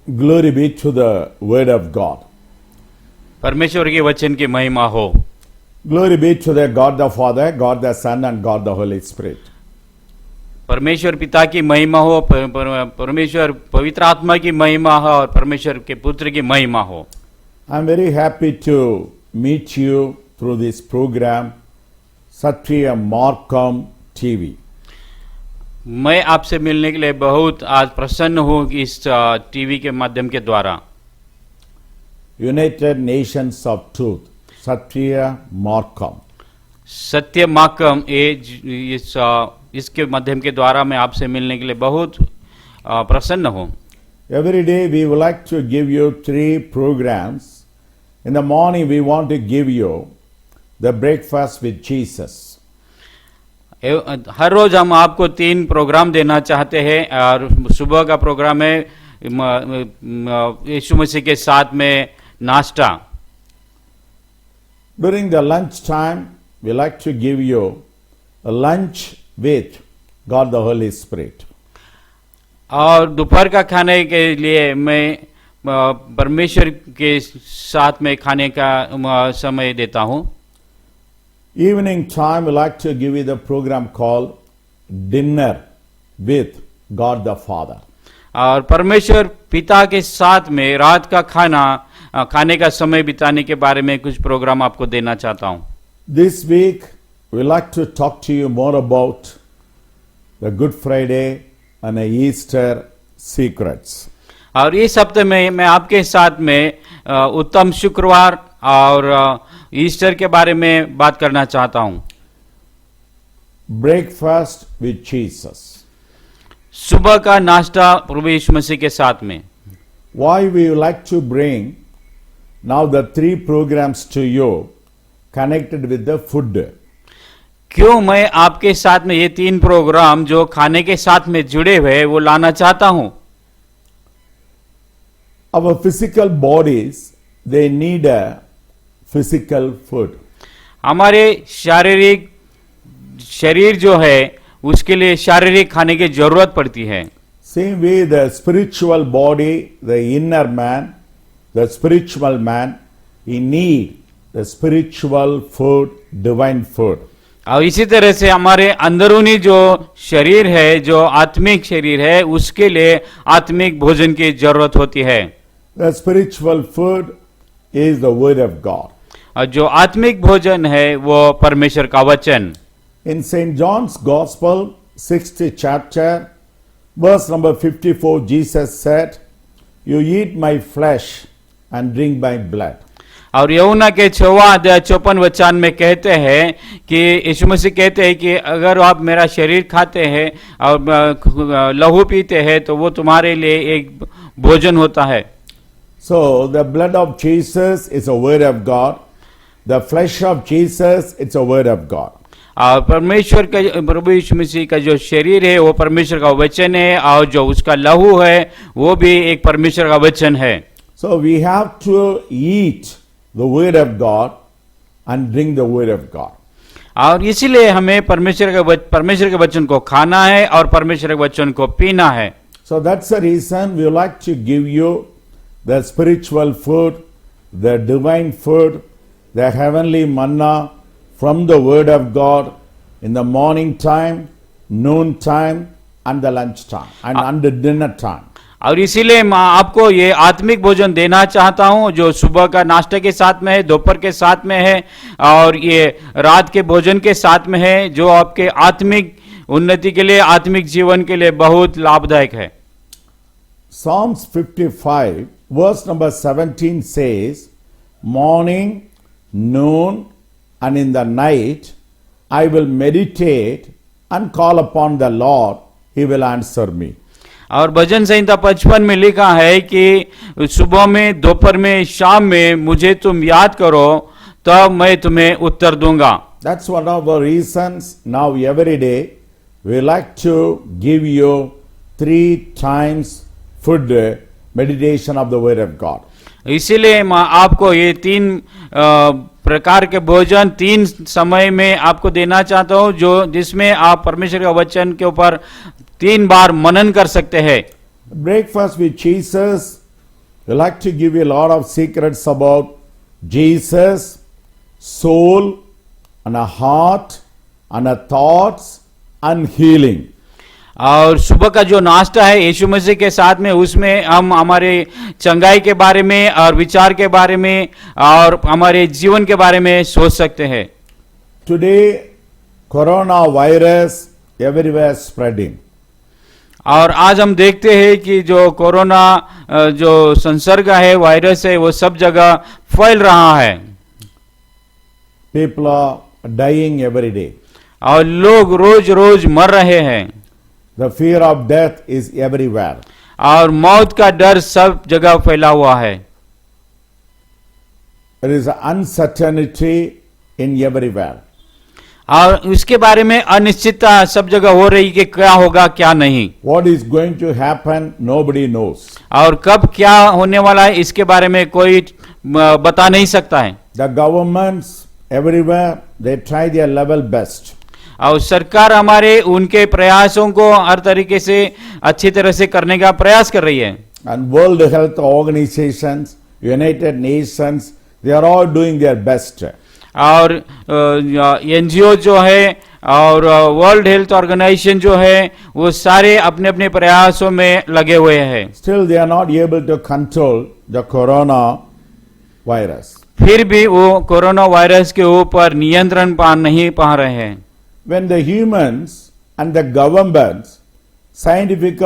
Glory be to the word of God. परमेश्वर के वचन की महिमा हो। Glory be to the God the Father, God the Son, and God the Holy Spirit. परमेश्वर पिता की महिमा हो, परमेश्वर पवित्र आत्मा की महिमा हो और परमेश्वर के पुत्र की महिमा हो। I am very happy to meet you through this program, Satya Markham TV. मैं आपसे मिलने के लिए बहुत आज प्रसन्न हूँ कि इस टीवी के माध्यम के द्वारा United Nations of Truth, Satya Markham. सत्य माकम इसके माध्यम के द्वारा मैं आपसे मिलने के लिए बहुत प्रसन्न हूँ। Every day we would like to give you 3 programs. In the morning we want to give you the breakfast with Jesus. हर रोज हम आपको 3 प्रोग्राम देना चाहते हैं और सुबह का प्रोग्राम है यीशु मसीह के साथ में नाश्ता। During the lunch time, we like to give you a lunch with God the Holy Spirit. और दोपहर का खाने के लिए मैं परमेश्वर के साथ में खाने का समय देता हूँ। Evening time, we like to give you the program called Dinner with God the Father. और परमेश्वर पिता के साथ में रात का खाने का समय बिताने के बारे में कुछ प्रोग्राम आपको देना चाहता हूँ। This week, we like to talk to you more about the Good Friday and the Easter secrets. और इस हफ्ते में मैं आपके साथ में उत्तम शुक्रवार और ईस्टर के बारे में बात करना चाहता हूँ। Breakfast with Jesus. सुबह का नाश्ता प्रभु यीशु मसीह के साथ में। Why we would like to bring now the 3 programs to you connected with the food. क्यों मैं आपके साथ में ये 3 प्रोग्राम जो खाने के साथ में जुड़े हुए वो लाना चाहता हूँ। Our physical bodies, they need a physical food. हमारे शारीरिक शरीर जो है उसके लिए शारीरिक खाने की जरूरत पड़ती है। Same way the spiritual body, the inner man, the spiritual man, he need the spiritual food, divine food. और इसी तरह से हमारे अंदरूनी जो शरीर है, जो आत्मिक शरीर है, उसके लिए आत्मिक भोजन की जरूरत होती है। The spiritual food is the word of God. और जो आत्मिक भोजन है वो परमेश्वर का वचन। In St. John's Gospel, 60th chapter, verse number 54, Jesus said, "You eat my flesh and drink my blood." और यूहन्ना के 6वां अध्याय 54 वचन में कहते हैं कि यीशु मसीह कहते हैं कि अगर आप मेरा शरीर खाते हैं और लहू पीते हैं तो वो तुम्हारे लिए एक भोजन होता है। So the blood of Jesus is a word of God. The flesh of Jesus, it's a word of God. और परमेश्वर का प्रभु यीशु मसीह का जो शरीर है वो परमेश्वर का वचन है और जो उसका लहू है वो भी एक परमेश्वर का वचन है। So we have to eat the word of God and drink the word of God. और इसीलिए हमें परमेश्वर के वचन को खाना है और परमेश्वर के वचन को पीना है। So that's the reason we would like to give you the spiritual food, the divine food, the heavenly manna from the word of God in the morning time, noon time, and the lunch time, and the dinner time. और इसीलिए मैं आपको ये आत्मिक भोजन देना चाहता हूँ जो सुबह का नाश्ते के साथ में है, दोपहर के साथ में है और ये रात के भोजन के साथ में है जो आपके आत्मिक उन्नति के लिए, आत्मिक जीवन के लिए बहुत लाभदायक है। Psalms 55 verse number 17 says, "Morning, noon, and in the night I will meditate and call upon the Lord, he will answer me." और भजन संहिता 55 में लिखा है कि सुबह में, दोपहर में, शाम में मुझे तुम याद करो तब मैं तुम्हें उत्तर दूंगा। That's one of the reasons now every day we like to give you 3 times food meditation of the word of God. इसीलिए मैं आपको ये 3 प्रकार के भोजन 3 समय में आपको देना चाहता हूँ जो जिसमें आप परमेश्वर के वचन के ऊपर 3 बार मनन कर सकते हैं। Breakfast with Jesus We like to give you a lot of secrets about Jesus, soul, and a heart, and a thoughts, and healing. और सुबह का जो नाश्ता है यीशु मसीह के साथ में, उसमें हम हमारे चंगाई के बारे में और विचार के बारे में और हमारे जीवन के बारे में सोच सकते हैं। Today, coronavirus everywhere spreading. और आज हम देखते हैं कि जो कोरोना जो संसर्ग है, वायरस है, वो सब जगह फैल रहा है People are dying every day. और लोग रोज रोज मर रहे हैं The fear of death is everywhere. और मौत का डर सब जगह फैला हुआ है। There is uncertainty in everywhere. और उसके बारे में अनिश्चितता सब जगह हो रही कि क्या होगा क्या नहीं, What is going to happen, nobody knows. और कब क्या होने वाला है इसके बारे में कोई बता नहीं सकता है। The governments everywhere, they try their level best. और सरकार हमारे उनके प्रयासों को हर तरीके से अच्छी तरह से करने का प्रयास कर रही है। And World Health Organizations, United Nations, they are all doing their best. और एनजीओ जो है और वर्ल्ड हेल्थ ऑर्गेनाइजेशन जो है वो सारे अपने अपने प्रयासों में लगे हुए हैं। Still they are not able to control the corona virus. फिर भी वो कोरोना वायरस के ऊपर नियंत्रण नहीं पा रहे हैं। When the humans and the governments, scientific,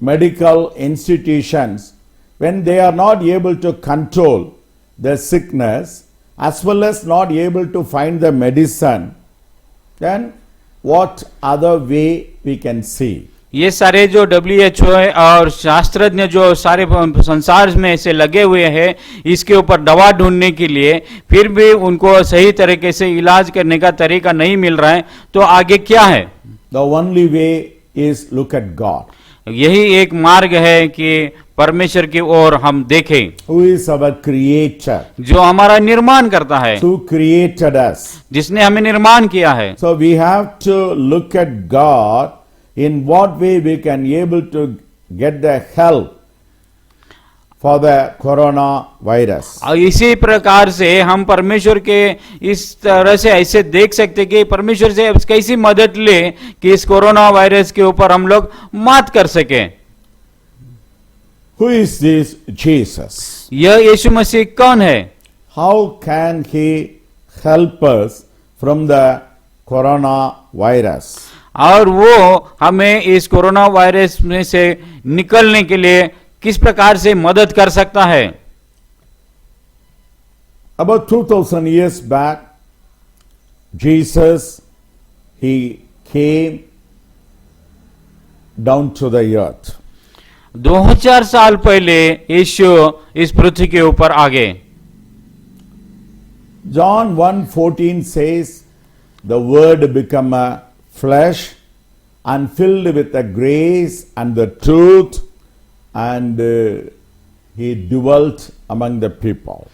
medical institutions, when they are not able to control the sickness as well as not able to find the medicine, then what other way we can see? ये सारे जो WHO है और शास्त्रज्ञ जो सारे संसार में से लगे हुए हैं इसके ऊपर दवा ढूंढने के लिए, फिर भी उनको सही तरीके से इलाज करने का तरीका नहीं मिल रहा है, तो आगे क्या है? The only way is look at God. यही एक मार्ग है कि परमेश्वर की ओर हम देखें, Who is our creator? जो हमारा निर्माण करता है, Who created us? जिसने हमें निर्माण किया है। So we have to look at God. In what way we can able to get the help for the coronavirus? और इसी प्रकार से हम परमेश्वर के इस तरह से ऐसे देख सकते कि परमेश्वर से कैसी मदद ले कि इस कोरोना वायरस के ऊपर हम लोग मात कर सके। Who is this Jesus? यह यीशु मसीह कौन है? How can he help us from the coronavirus? और वो हमें इस कोरोना वायरस में से निकलने के लिए किस प्रकार से मदद कर सकता है? About 2000 years back, Jesus, he came down to the earth. 2000 साल पहले यीशु इस पृथ्वी के ऊपर आ गए। John 1:14 says, the word became a flesh and filled with the grace and the truth, and he dwelt among the people.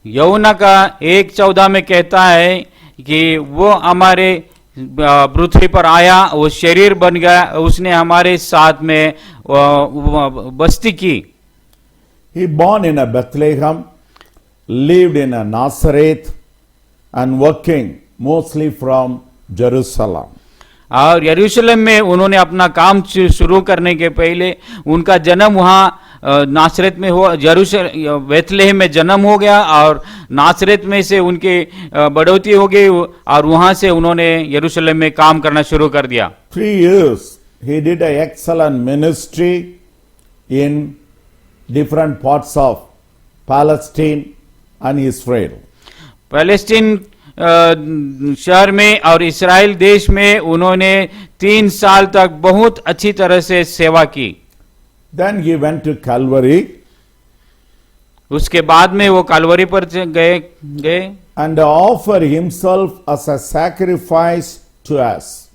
यूहन्ना का 1:14 में कहता है कि वो हमारे पृथ्वी पर आया, वो शरीर बन गया, उसने हमारे साथ में बस्ती की। He born in a Bethlehem, lived in a Nazareth, and working mostly from Jerusalem. और यरूशलेम में उन्होंने अपना काम शुरू करने के पहले उनका जन्म वहाँ नासरत में हुआ, बेथलेहम में जन्म हो गया और नासरत में से उनकी बढ़ोतरी हो गई और वहाँ से उन्होंने यरूशलेम में काम करना शुरू कर दिया। 3 years he did an excellent ministry in different parts of Palestine and Israel. Palestine शहर में और इस्राएल देश में उन्होंने 3 साल तक बहुत अच्छी तरह से सेवा की। Then he went to Calvary. उसके बाद में वो कालवरी पर गए and offer himself as a sacrifice to us.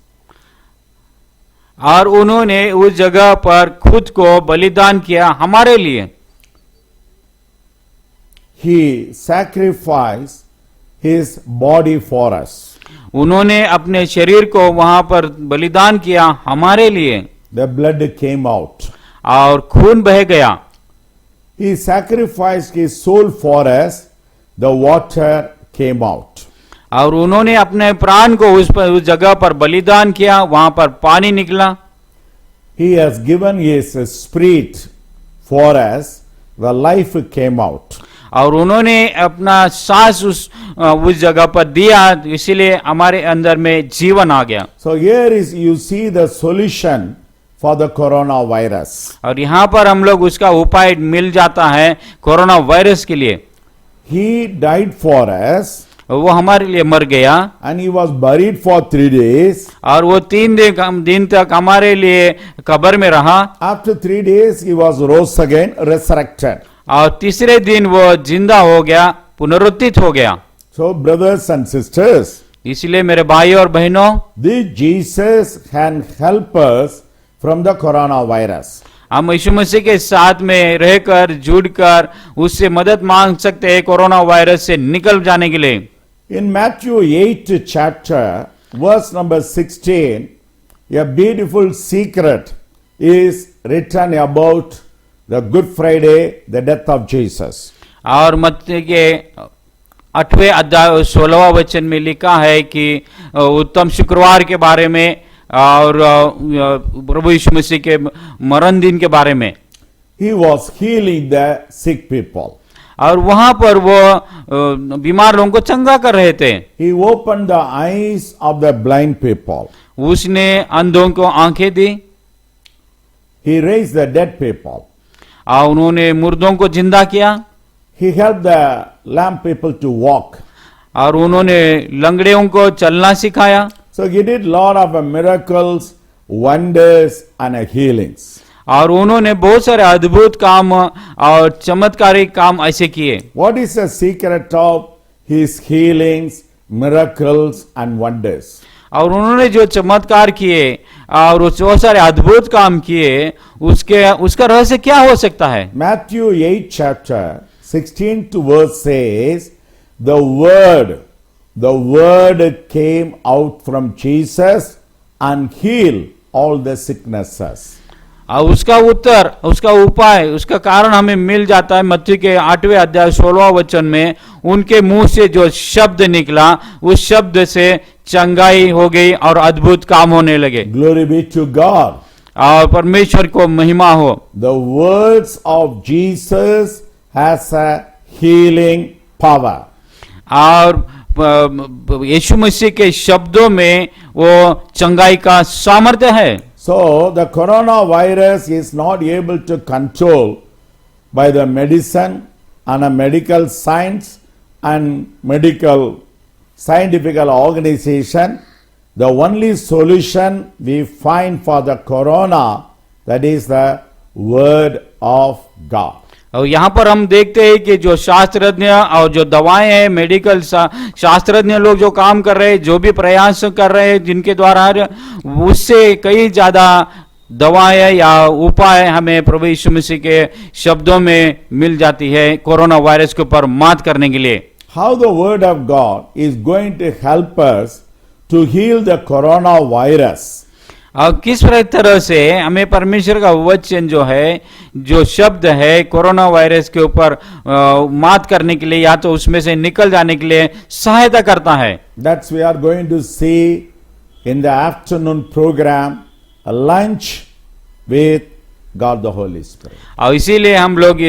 और उन्होंने उस जगह पर खुद को बलिदान किया हमारे लिए। He sacrificed his body for us. उन्होंने अपने शरीर को वहां पर बलिदान किया हमारे लिए। The blood came out. और खून बह गया। He sacrificed his soul for us. The water came out. और उन्होंने अपने प्राण को उस जगह पर बलिदान किया, वहां पर पानी निकला। He has given his spirit for us. The life came out. और उन्होंने अपना सांस उस जगह पर दिया, इसीलिए हमारे अंदर में जीवन आ गया। So here is you see the solution for the coronavirus. और यहाँ पर हम लोग उसका उपाय मिल जाता है कोरोना वायरस के लिए। He died for us वो हमारे लिए मर गया and he was buried for 3 days. और वो 3 दिन तक हमारे लिए कब्र में रहा। After 3 days he was rose again, resurrected. और तीसरे दिन वो जिंदा हो गया, पुनरुत्थित हो गया। So brothers and sisters, इसलिए मेरे भाई और बहनों, this Jesus can help us from the coronavirus. हम यीशु मसीह के साथ में रहकर जुड़कर उससे मदद मांग सकते हैं कोरोना वायरस से निकल जाने के लिए। In Matthew 8 chapter, verse number 16, a beautiful secret is written about the Good Friday, the death of Jesus. और मत्ती के 8वें अध्याय 16वां वचन में लिखा है कि उत्तम शुक्रवार के बारे में और प्रभु यीशु मसीह के मरण दिन के बारे में। He was healing the sick people. और वहां पर वो बीमार लोगों को चंगा कर रहे थे। He opened the eyes of the blind people. उसने अंधों को आंखें दी। He raised the dead people. और उन्होंने मुर्दों को जिंदा किया। He helped the lame people to walk. और उन्होंने लंगड़ों को चलना सिखाया। So he did lot of miracles, wonders and healings. और उन्होंने बहुत सारे अद्भुत काम और चमत्कारिक काम ऐसे किए। What is the secret of his healings, miracles and wonders? और उन्होंने जो चमत्कार किए और वो सारे अद्भुत काम किए, उसका रहस्य क्या हो सकता है? Matthew 8 chapter 16 to verse says, the word came out from Jesus and healed all the sicknesses. और उसका उत्तर, उसका उपाय, उसका कारण हमें मिल जाता है मत्ती के 8वें अध्याय 16वां वचन में। उनके मुंह से जो शब्द निकला, उस शब्द से चंगाई हो गई और अद्भुत काम होने लगे। Glory be to God. और परमेश्वर को महिमा हो। The words of Jesus has a healing power. और यीशु मसीह के शब्दों में वो चंगाई का सामर्थ्य है। So the coronavirus is not able to control by the medicine and a medical science and medical scientific organization. The only solution we find for the corona, that is the word of God. और यहाँ पर हम देखते हैं कि जो शास्त्रज्ञ और जो दवाएं हैं, मेडिकल शास्त्रज्ञ लोग जो काम कर रहे हैं, जो भी प्रयास कर रहे हैं, जिनके द्वारा उससे कई ज्यादा दवाएं या उपाय हमें प्रभु यीशु मसीह के शब्दों में मिल जाती है कोरोना वायरस के ऊपर मात करने के लिए। How the word of God is going to help us to heal the coronavirus? और किस तरह से हमें परमेश्वर का वचन जो है, जो शब्द है, कोरोना वायरस के ऊपर मात करने के लिए या तो उसमें से निकल जाने के लिए सहायता करता है। That's we are going to see in the afternoon program, a lunch with God the Holy Spirit. और इसीलिए हम लोग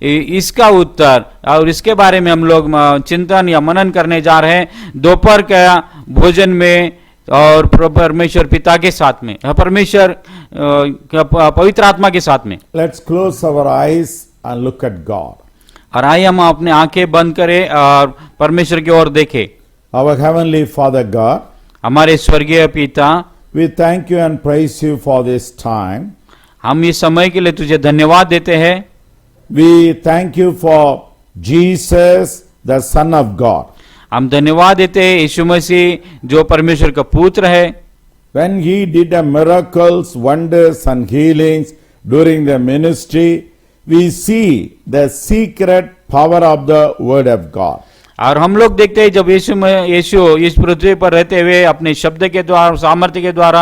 इसका उत्तर और इसके बारे में हम लोग चिंतन या मनन करने जा रहे हैं दोपहर का भोजन में और परमेश्वर पिता के साथ में, परमेश्वर पवित्र आत्मा के साथ में। Let's close our eyes and look at God. और आइए हम अपने आंखें बंद करें और परमेश्वर की ओर देखें। Our heavenly Father God, हमारे स्वर्गीय पिता, we thank you and praise you for this time. हम इस समय के लिए तुझे धन्यवाद देते हैं। We thank you for Jesus, the Son of God. हम धन्यवाद देते हैं यीशु मसीह जो परमेश्वर का पुत्र है। When he did the miracles, wonders and healings during the ministry, we see the secret power of the word of God. और हम लोग देखते हैं जब यीशु इस पृथ्वी पर रहते हुए अपने शब्द के द्वारा, सामर्थ्य के द्वारा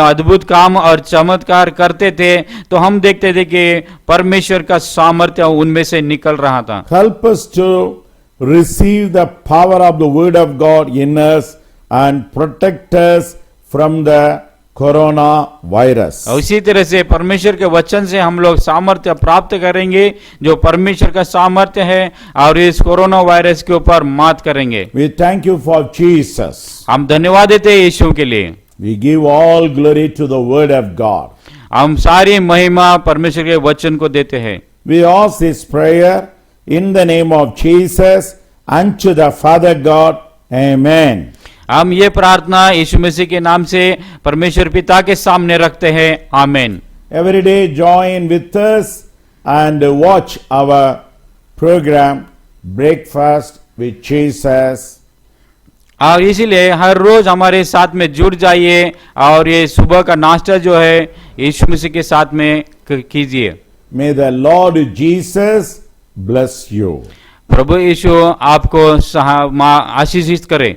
अद्भुत काम और चमत्कार करते थे, तो हम देखते थे कि परमेश्वर का सामर्थ्य उनमें से निकल रहा था। Help us to receive the power of the word of God in us and protect us from the coronavirus. और इसी तरह से परमेश्वर के वचन से हम लोग सामर्थ्य प्राप्त करेंगे, जो परमेश्वर का सामर्थ्य है, और इस कोरोना वायरस के ऊपर मात करेंगे। We thank you for Jesus. हम धन्यवाद देते हैं यीशु के लिए। We give all glory to the word of God. हम सारी महिमा परमेश्वर के वचन को देते हैं। We ask this prayer in the name of Jesus unto the Father God. Amen. हम ये प्रार्थना यीशु मसीह के नाम से परमेश्वर पिता के सामने रखते हैं। आमीन। Every day join with us and watch our program Breakfast with Jesus. और इसीलिए हर रोज हमारे साथ में जुड़ जाइए और ये सुबह का नाश्ता जो है यीशु मसीह के साथ में कीजिए। May the Lord Jesus bless you. प्रभु यीशु आपको आशीषित करे।